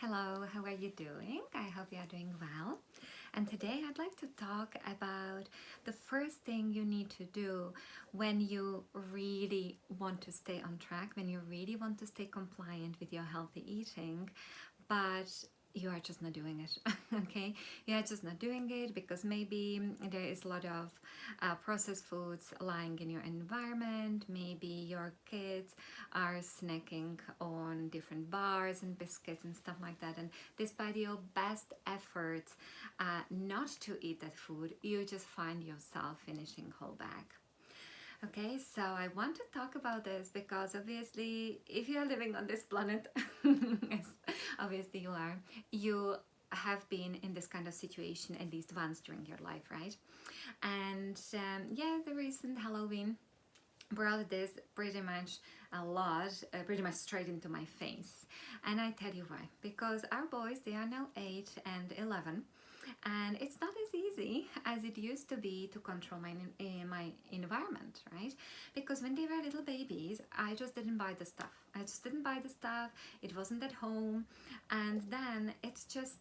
Hello, how are you doing? I hope you are doing well. And today I'd like to talk about the first thing you need to do when you really want to stay on track, when you really want to stay compliant with your healthy eating, but you are just not doing it. Okay, you are just not doing it because maybe there is a lot of processed foods lying in your environment. Maybe your kids are snacking on different bars and biscuits and stuff like that, and despite your best efforts not to eat that food, you just find yourself finishing whole bag. Okay, so I want to talk about this because obviously, if you are living on this planet, yes, obviously you have been in this kind of situation at least once during your life, right? And yeah, the recent Halloween brought this pretty much a lot, pretty much straight into my face. And I tell you why. Because our boys, they are now 8 and 11, and it's not as easy as it used to be to control my environment, right? Because when they were little babies, I just didn't buy the stuff. It wasn't at home, and then it's just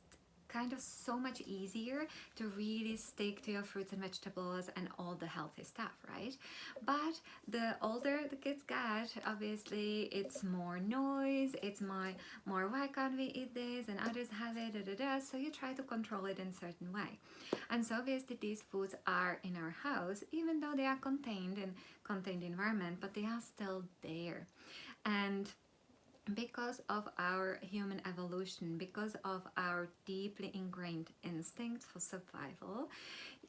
kind of so much easier to really stick to your fruits and vegetables and all the healthy stuff, right? But the older the kids get, obviously it's more noise, it's more why can't we eat this and others have it, da, da, da. So you try to control it in a certain way. And so obviously these foods are in our house, even though they are contained in contained environment, but they are still there. And because of our human evolution, because of our deeply ingrained instinct for survival,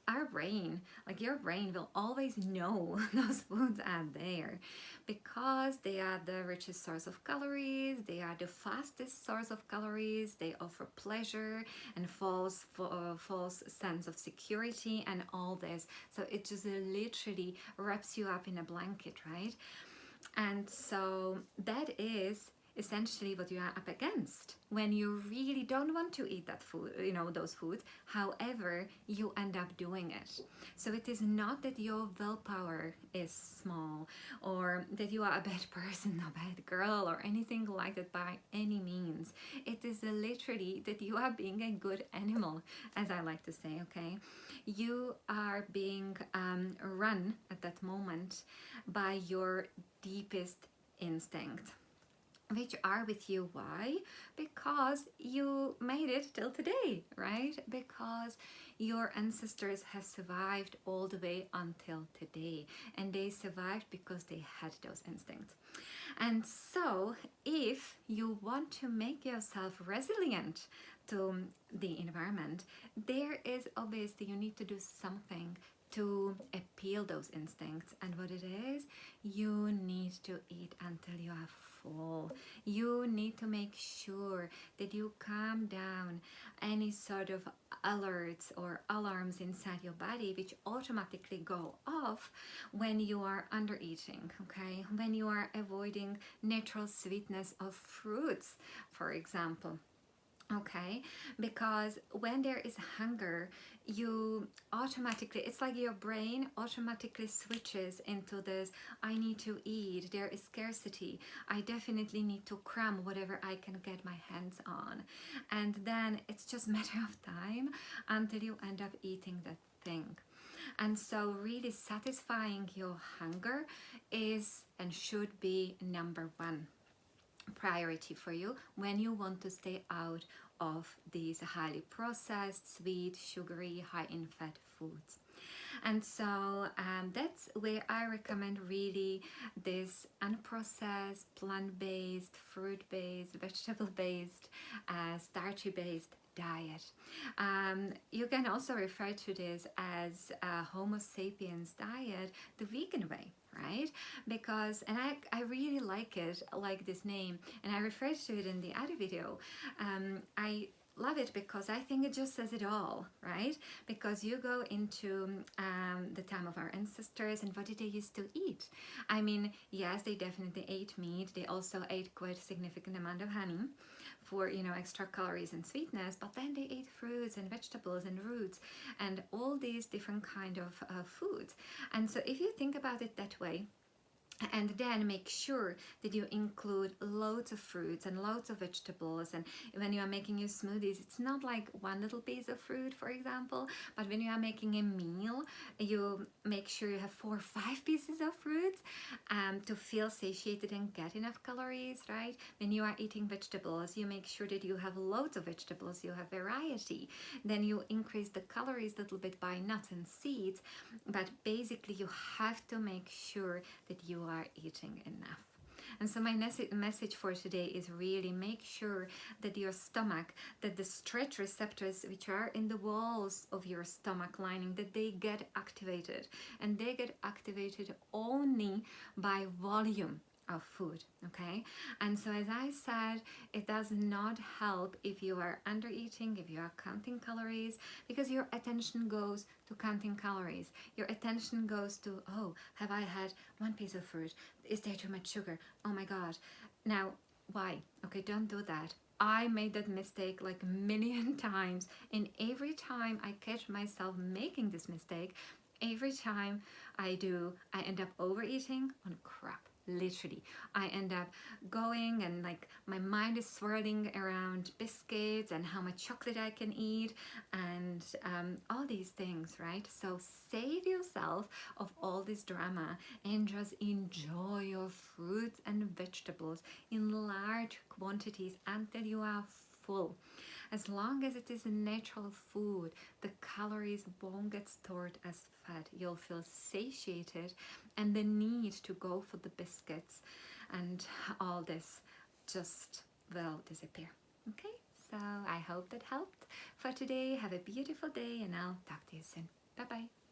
our brain, like your brain, will always know those foods are there because they are the richest source of calories, they are the fastest source of calories, they offer pleasure and false sense of security and all this. So it just literally wraps you up in a blanket, right? And so that is essentially what you are up against when you really don't want to eat that food, those foods. However, you end up doing it. So it is not that your willpower is small or that you are a bad person, a bad girl, or anything like that by any means. It is literally that you are being a good animal, as I like to say, okay? You are being run at that moment by your deepest instinct, which are with you. Why? Because you made it till today, right? Because your ancestors have survived all the way until today, and they survived because they had those instincts. And so if you want to make yourself resilient to the environment, there is obviously you need to do something to appeal those instincts. And what it is, you need to eat until you are full. You need to make sure that you calm down any sort of alerts or alarms inside your body which automatically go off when you are under eating, okay? When you are avoiding natural sweetness of fruits, for example. Okay, because when there is hunger, you automatically, it's like your brain automatically switches into this, I need to eat, there is scarcity, I definitely need to cram whatever I can get my hands on. And then it's just a matter of time until you end up eating that thing. And so really satisfying your hunger is and should be number one priority for you when you want to stay out of these highly processed, sweet, sugary, high in fat foods. And so that's where I recommend really this unprocessed, plant-based, fruit-based, vegetable-based, starchy-based diet. You can also refer to this as a Homo sapiens diet, the vegan way, right? Because, and I really like it, like this name, and I referred to it in the other video. I love it because I think it just says it all, right? Because you go into the time of our ancestors and what did they used to eat? I mean, yes, they definitely ate meat. They also ate quite a significant amount of honey for, extra calories and sweetness, but then they ate fruits and vegetables and roots and all these different kind of foods. And so if you think about it that way, And then make sure that you include loads of fruits and loads of vegetables. And when you are making your smoothies, it's not like one little piece of fruit, for example, but when you are making a meal, you make sure you have 4 or 5 pieces of fruits to feel satiated and get enough calories, right? When you are eating vegetables, you make sure that you have loads of vegetables, you have variety. Then you increase the calories a little bit by nuts and seeds, but basically you have to make sure that you are eating enough. And so my message for today is really make sure that your stomach, that the stretch receptors which are in the walls of your stomach lining, that they get activated. And they get activated only by volume of food, okay? And so as I said, it does not help if you are under eating, if you are counting calories, because your attention goes to counting calories. Your attention goes to, oh, have I had one piece of fruit? Is there too much sugar? Oh my God. Now, why? Okay, don't do that. I made that mistake like a million times, and every time I catch myself making this mistake, every time I end up overeating on crap. Literally, I end up going and like my mind is swirling around biscuits and how much chocolate I can eat and all these things, right? So save yourself of all this drama and just enjoy your fruits and vegetables in large quantities until you are full. As long as it is a natural food, the calories won't get stored as fat. You'll feel satiated, and the need to go for the biscuits and all this just will disappear. Okay, so I hope that helped for today. Have a beautiful day, and I'll talk to you soon. Bye bye.